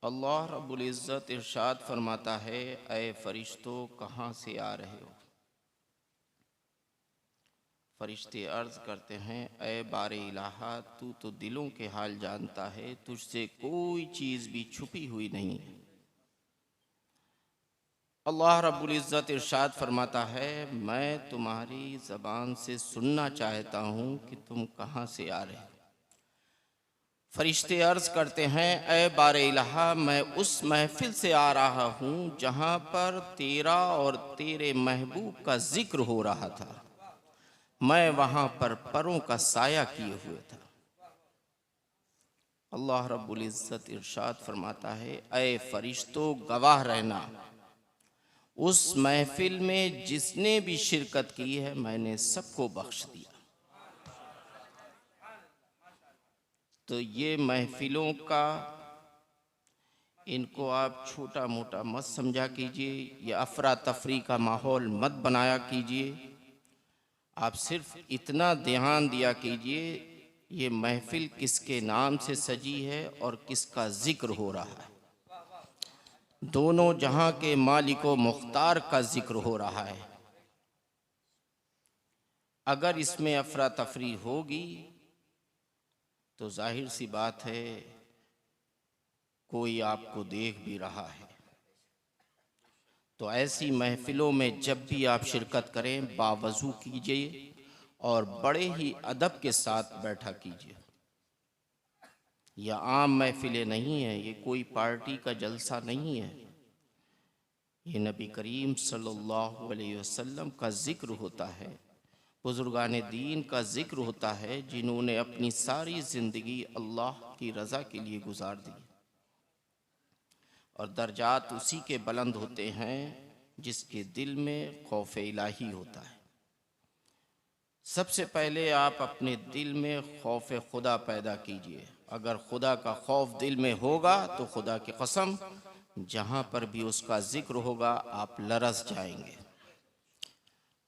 अल्लाह रब्बुल इज़्ज़त इरशाद फरमाता है, ऐ फरिश्तों कहाँ से आ रहे हो। फरिश्ते अर्ज़ करते हैं, ऐ बारे इलाहा, तू तो दिलों के हाल जानता है, तुझसे कोई चीज़ भी छुपी हुई नहीं है। अल्लाह रब्बुल इज़्ज़त इरशाद फरमाता है, मैं तुम्हारी ज़बान से सुनना चाहता हूँ कि तुम कहाँ से आ रहे हो। फरिश्ते अर्ज़ करते हैं, ऐ बारे इलाहा, मैं उस महफिल से आ रहा हूँ जहाँ पर तेरा और तेरे महबूब का जिक्र हो रहा था। मैं वहाँ पर परों का साया किए हुए था। अल्लाह रब्बुल इज़्ज़त इरशाद फरमाता है, ऐ फरिश्तों गवाह रहना, उस महफिल में जिसने भी शिरकत की है मैंने सबको बख्श दिया। तो ये महफिलों का, इनको आप छोटा मोटा मत समझा कीजिए, ये अफरा तफरी का माहौल मत बनाया कीजिए। आप सिर्फ इतना ध्यान दिया कीजिए, ये महफिल किसके नाम से सजी है और किसका जिक्र हो रहा है। दोनों जहां के मालिक व मुख्तार का जिक्र हो रहा है। अगर इसमें अफरा तफरी होगी तो जाहिर सी बात है कोई आपको देख भी रहा है। तो ऐसी महफिलों में जब भी आप शिरकत करें, बावजू कीजिए और बड़े ही अदब के साथ बैठा कीजिए। यह आम महफिलें नहीं है, ये कोई पार्टी का जलसा नहीं है। ये नबी करीम सल्लल्लाहु अलैहि वसल्लम का जिक्र होता है, बुजुर्गान दीन का जिक्र होता है, जिन्होंने अपनी सारी ज़िंदगी अल्लाह की रज़ा के लिए गुजार दी। और दर्जात उसी के बुलंद होते हैं जिसके दिल में खौफ इलाही होता है। सबसे पहले आप अपने दिल में खौफ खुदा पैदा कीजिए। अगर खुदा का खौफ दिल में होगा तो खुदा की कसम जहाँ पर भी उसका जिक्र होगा आप लरस जाएंगे।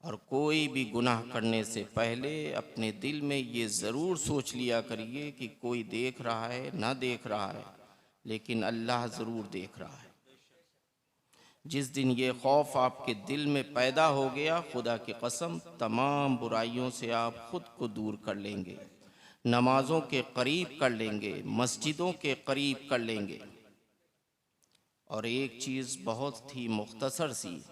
और कोई भी गुनाह करने से पहले अपने दिल में ये ज़रूर सोच लिया करिए कि कोई देख रहा है ना देख रहा है, लेकिन अल्लाह ज़रूर देख रहा है। जिस दिन ये खौफ आपके दिल में पैदा हो गया, खुदा की कसम तमाम बुराइयों से आप खुद को दूर कर लेंगे, नमाजों के करीब कर लेंगे, मस्जिदों के करीब कर लेंगे। और एक चीज़ बहुत ही मुख्तसर सी,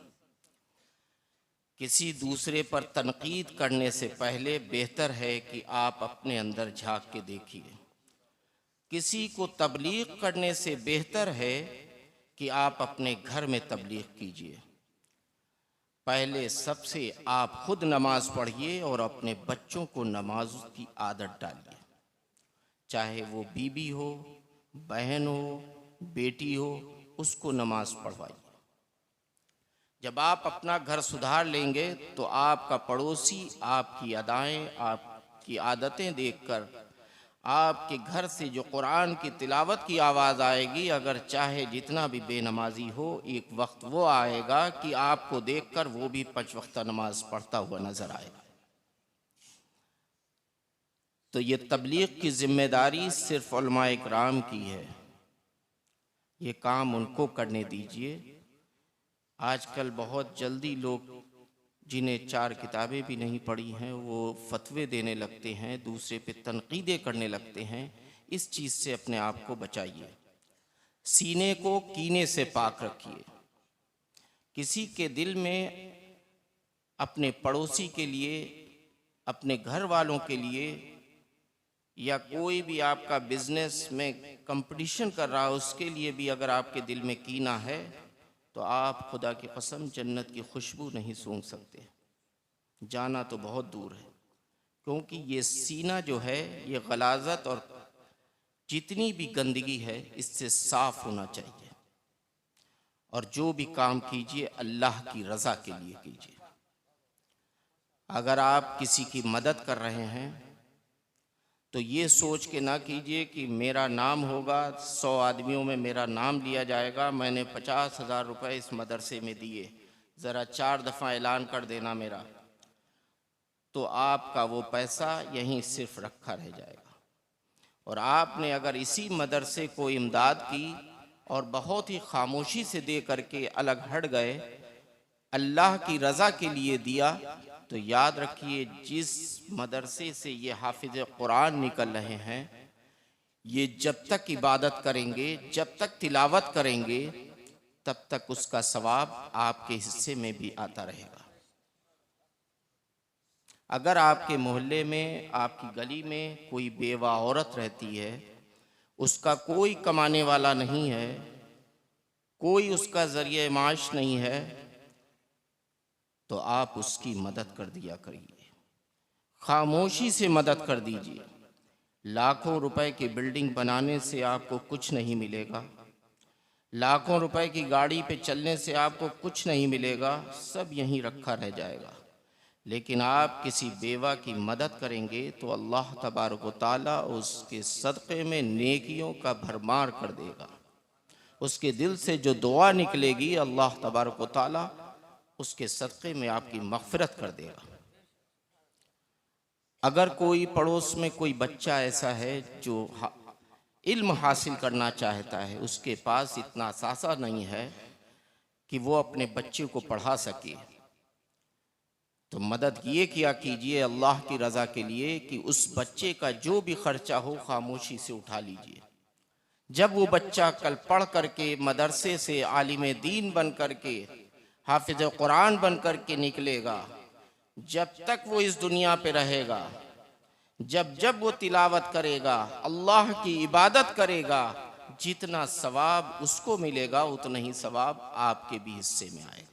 किसी दूसरे पर तनकीद करने से पहले बेहतर है कि आप अपने अंदर झांक के देखिए। किसी को तबलीग करने से बेहतर है कि आप अपने घर में तबलीग कीजिए। पहले सबसे आप खुद नमाज पढ़िए और अपने बच्चों को नमाज की आदत डालिए। चाहे वो बीबी हो, बहन हो, बेटी हो, उसको नमाज पढ़वाइए। जब आप अपना घर सुधार लेंगे तो आपका पड़ोसी आपकी अदाएं, आपकी आदतें देखकर आपके घर से जो कुरान की तिलावत की आवाज़ आएगी, अगर चाहे जितना भी बेनमाजी हो, एक वक्त वो आएगा कि आपको देखकर वो भी 5 वक्त नमाज पढ़ता हुआ नजर आएगा। तो ये तबलीग की जिम्मेदारी सिर्फ उलमाए इकराम की है, ये काम उनको करने दीजिए। आजकल बहुत जल्दी लोग जिन्हें 4 किताबें भी नहीं पढ़ी हैं वो फतवे देने लगते हैं, दूसरे पे तनकीदें करने लगते हैं। इस चीज़ से अपने आप को बचाइए। सीने को कीने से पाक रखिए। किसी के दिल में अपने पड़ोसी के लिए, अपने घर वालों के लिए, या कोई भी आपका बिजनेस में कंपटीशन कर रहा है उसके लिए भी अगर आपके दिल में कीना है तो आप खुदा की कसम जन्नत की खुशबू नहीं सूंघ सकते। जाना तो बहुत दूर है, क्योंकि ये सीना जो है ये गलाजत और जितनी भी गंदगी है इससे साफ होना चाहिए। और जो भी काम कीजिए अल्लाह की रज़ा के लिए कीजिए। अगर आप किसी की मदद कर रहे हैं तो ये सोच के ना कीजिए कि मेरा नाम होगा, 100 आदमियों में मेरा नाम लिया जाएगा, मैंने 50,000 रुपये इस मदरसे में दिए, ज़रा 4 दफ़ा ऐलान कर देना मेरा, तो आपका वो पैसा यहीं सिर्फ रखा रह जाएगा। और आपने अगर इसी मदरसे को इमदाद की और बहुत ही खामोशी से दे करके अलग हट गए, अल्लाह की रज़ा के लिए दिया, तो याद रखिए जिस मदरसे से ये हाफिज कुरान निकल रहे हैं, ये जब तक इबादत करेंगे, जब तक तिलावत करेंगे, तब तक उसका सवाब आपके हिस्से में भी आता रहेगा। अगर आपके मोहल्ले में, आपकी गली में कोई बेवा औरत रहती है, उसका कोई कमाने वाला नहीं है, कोई उसका ज़रिए माश नहीं है, तो आप उसकी मदद कर दिया करिए, खामोशी से मदद कर दीजिए। लाखों रुपए की बिल्डिंग बनाने से आपको कुछ नहीं मिलेगा, लाखों रुपए की गाड़ी पे चलने से आपको कुछ नहीं मिलेगा, सब यहीं रखा रह जाएगा। लेकिन आप किसी बेवा की मदद करेंगे तो अल्लाह तबारक व तआला उसके सदक़े में नेकियों का भरमार कर देगा। उसके दिल से जो दुआ निकलेगी, अल्लाह तबारक व तआला उसके सदक़े में आपकी मग़फ़िरत कर देगा। अगर कोई पड़ोस में कोई बच्चा ऐसा है जो इल्म हासिल करना चाहता है, उसके पास इतना असासा नहीं है कि वो अपने बच्चे को पढ़ा सके, तो मदद ये किया कीजिए अल्लाह की रज़ा के लिए कि उस बच्चे का जो भी खर्चा हो खामोशी से उठा लीजिए। जब वो बच्चा कल पढ़ करके मदरसे से आलिम दीन बन करके, हाफिज कुरान बन करके निकलेगा, जब तक वो इस दुनिया पे रहेगा, जब जब वो तिलावत करेगा, अल्लाह की इबादत करेगा, जितना सवाब उसको मिलेगा उतना ही सवाब आपके भी हिस्से में आएगा।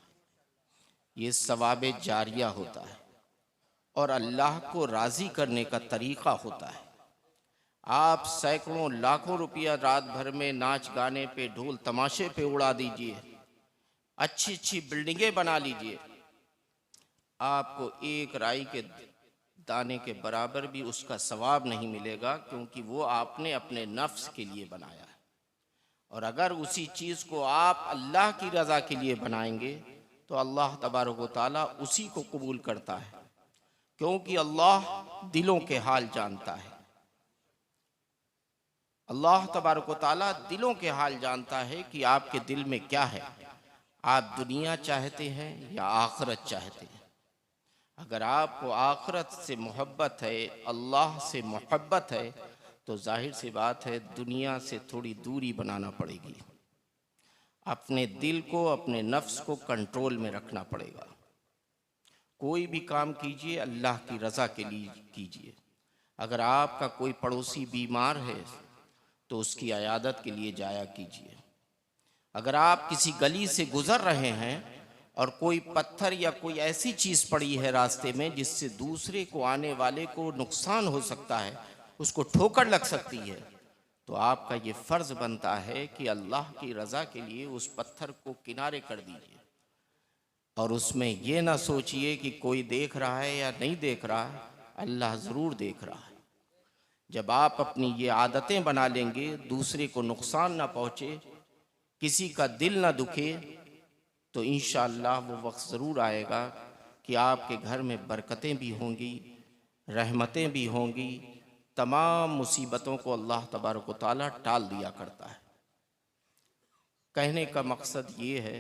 ये सवाबे जारिया होता है और अल्लाह को राज़ी करने का तरीक़ा होता है। आप सैकड़ों लाखों रुपया रात भर में नाच गाने पे, ढोल तमाशे पे उड़ा दीजिए, अच्छी अच्छी बिल्डिंगें बना लीजिए, आपको एक राई के दाने के बराबर भी उसका सवाब नहीं मिलेगा, क्योंकि वो आपने अपने नफ्स के लिए बनाया है। और अगर उसी चीज़ को आप अल्लाह की रज़ा के लिए बनाएंगे तो अल्लाह तबारक व तआला उसी को कबूल करता है, क्योंकि अल्लाह दिलों के हाल जानता है। अल्लाह तबारक व तआला दिलों के हाल जानता है कि आपके दिल में क्या है, आप दुनिया चाहते हैं या आखिरत चाहते हैं। अगर आपको आखिरत से मोहब्बत है, अल्लाह से मोहब्बत है, तो जाहिर सी बात है दुनिया से थोड़ी दूरी बनाना पड़ेगी। अपने दिल को, अपने नफ्स को कंट्रोल में रखना पड़ेगा। कोई भी काम कीजिए अल्लाह की रज़ा के लिए कीजिए। अगर आपका कोई पड़ोसी बीमार है तो उसकी अयादत के लिए जाया कीजिए। अगर आप किसी गली से गुज़र रहे हैं और कोई पत्थर या कोई ऐसी चीज़ पड़ी है रास्ते में जिससे दूसरे को, आने वाले को नुकसान हो सकता है, उसको ठोकर लग सकती है, तो आपका ये फ़र्ज़ बनता है कि अल्लाह की रज़ा के लिए उस पत्थर को किनारे कर दीजिए। और उसमें ये ना सोचिए कि कोई देख रहा है या नहीं देख रहा है, अल्लाह ज़रूर देख रहा है। जब आप अपनी ये आदतें बना लेंगे, दूसरे को नुकसान ना पहुँचे, किसी का दिल ना दुखे, तो इंशाअल्लाह वो वक्त ज़रूर आएगा कि आपके घर में बरकतें भी होंगी, रहमतें भी होंगी। तमाम मुसीबतों को अल्लाह तबारक व तआला टाल दिया करता है। कहने का मकसद ये है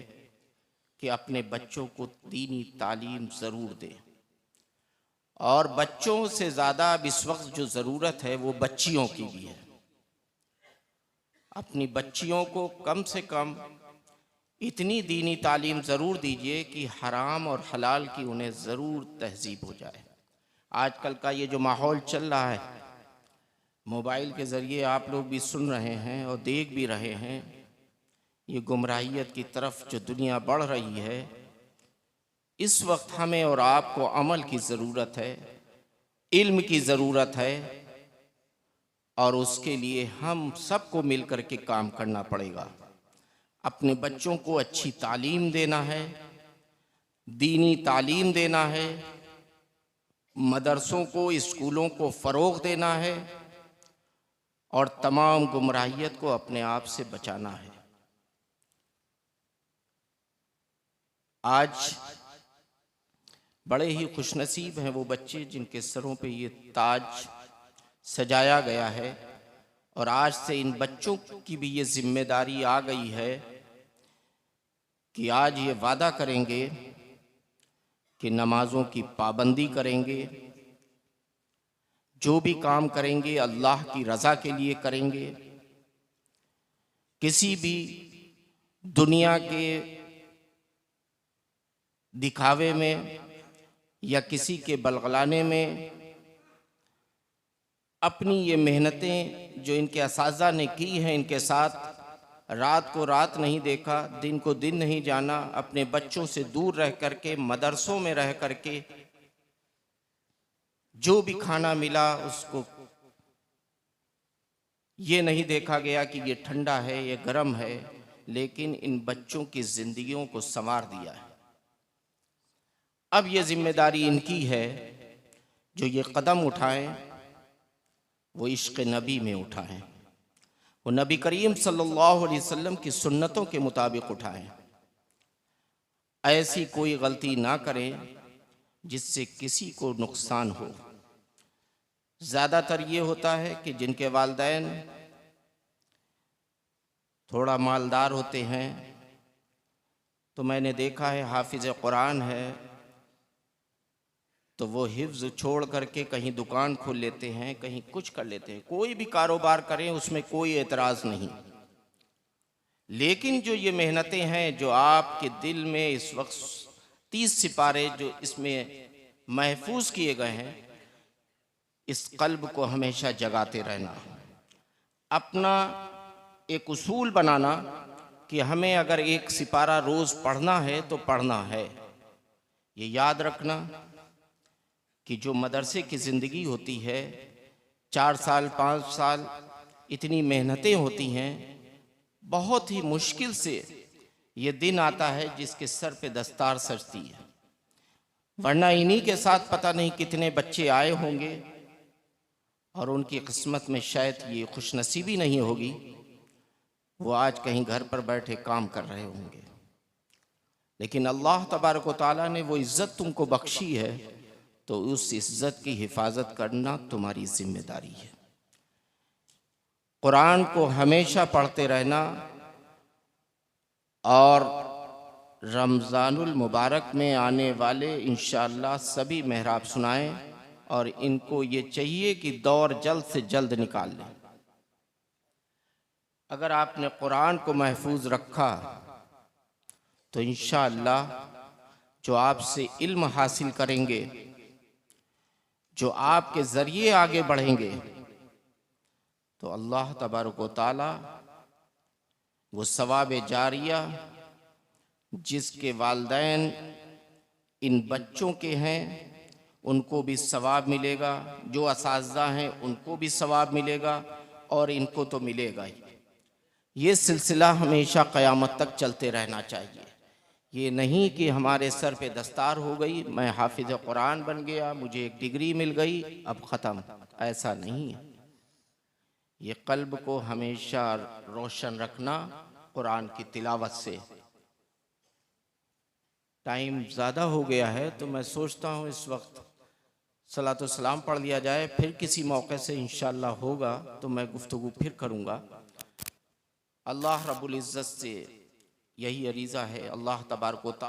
कि अपने बच्चों को दीनी तालीम ज़रूर दें, और बच्चों से ज़्यादा अब इस वक्त जो ज़रूरत है वो बच्चियों की भी है। अपनी बच्चियों को कम से कम इतनी दीनी तालीम ज़रूर दीजिए कि हराम और हलाल की उन्हें ज़रूर तहज़ीब हो जाए। आजकल का ये जो माहौल चल रहा है, मोबाइल के ज़रिए आप लोग भी सुन रहे हैं और देख भी रहे हैं, ये गुमराहियत की तरफ जो दुनिया बढ़ रही है, इस वक्त हमें और आपको अमल की ज़रूरत है, इल्म की ज़रूरत है, और उसके लिए हम सबको मिल कर के काम करना पड़ेगा। अपने बच्चों को अच्छी तालीम देना है, दीनी तालीम देना है, मदरसों को, स्कूलों को फ़रोग़ देना है, और तमाम गुमराहियत को अपने आप से बचाना है। आज बड़े ही खुशनसीब हैं वो बच्चे जिनके सरों पे ये ताज सजाया गया है और आज से इन बच्चों की भी ये जिम्मेदारी आ गई है कि आज ये वादा करेंगे कि नमाजों की पाबंदी करेंगे, जो भी काम करेंगे अल्लाह की रज़ा के लिए करेंगे। किसी भी दुनिया के दिखावे में या किसी के बलगलाने में अपनी ये मेहनतें जो इनके असाज़ा ने की हैं, इनके साथ रात को रात नहीं देखा, दिन को दिन नहीं जाना, अपने बच्चों से दूर रह करके, मदरसों में रह करके जो भी खाना मिला उसको ये नहीं देखा गया कि ये ठंडा है, ये गर्म है, लेकिन इन बच्चों की जिंदगियों को संवार दिया है। अब ये जिम्मेदारी इनकी है, जो ये कदम उठाएं वो इश्क़ नबी में उठाएं, वो नबी करीम सल्लल्लाहु अलैहि वसल्लम की सुन्नतों के मुताबिक उठाएं। ऐसी कोई गलती ना करें जिससे किसी को नुकसान हो। ज़्यादातर ये होता है कि जिनके वालिदैन थोड़ा मालदार होते हैं, तो मैंने देखा है हाफिज़ कुरान है तो वो हिफ्ज़ छोड़ करके कहीं दुकान खोल लेते हैं, कहीं कुछ कर लेते हैं, कोई भी कारोबार करें उसमें कोई एतराज़ नहीं। लेकिन जो ये मेहनतें हैं जो आपके दिल में इस वक्त 30 सिपारे जो इसमें महफूज किए गए हैं, इस कल्ब को हमेशा जगाते रहना, अपना एक उसूल बनाना कि हमें अगर एक सिपारा रोज़ पढ़ना है तो पढ़ना है। ये याद रखना कि जो मदरसे की ज़िंदगी होती है, 4 साल 5 साल इतनी मेहनतें होती हैं, बहुत ही मुश्किल से ये दिन आता है जिसके सर पे दस्तार सजती है, वरना इन्हीं के साथ पता नहीं कितने बच्चे आए होंगे और उनकी किस्मत में शायद ये खुशनसीबी नहीं होगी, वो आज कहीं घर पर बैठे काम कर रहे होंगे। लेकिन अल्लाह तबारक व तआला ने वो इज़्ज़त तुमको बख्शी है, तो उस इज़्ज़त की हिफाजत करना तुम्हारी जिम्मेदारी है। कुरान को हमेशा पढ़ते रहना और रमज़ानुल मुबारक में आने वाले इंशाअल्लाह सभी मेहराब सुनाएं, और इनको ये चाहिए कि दौर जल्द से जल्द निकाल लें। अगर आपने कुरान को महफूज रखा तो इंशाअल्लाह जो आपसे इल्म हासिल करेंगे, जो आपके ज़रिए आगे बढ़ेंगे, तो अल्लाह तबारक व तआला वो सवाब जारिया जिसके वालिदैन इन बच्चों के हैं उनको भी सवाब मिलेगा, जो असातिज़ा हैं उनको भी सवाब मिलेगा, और इनको तो मिलेगा ही। ये सिलसिला हमेशा क़यामत तक चलते रहना चाहिए। ये नहीं कि हमारे सर पे दस्तार हो गई, मैं हाफिज़ कुरान बन गया, मुझे एक डिग्री मिल गई, अब ख़त्म, ऐसा नहीं है। ये कल्ब को हमेशा रोशन रखना कुरान की तिलावत से। टाइम ज़्यादा हो गया है तो मैं सोचता हूँ इस वक्त सलातो सलाम पढ़ लिया जाए, फिर किसी मौके से इंशाअल्लाह होगा तो मैं गुफ्तगू फिर करूँगा। अल्लाह रब्बुल इज़्ज़त से यही अरीज़ा है, अल्लाह तबारक व तआला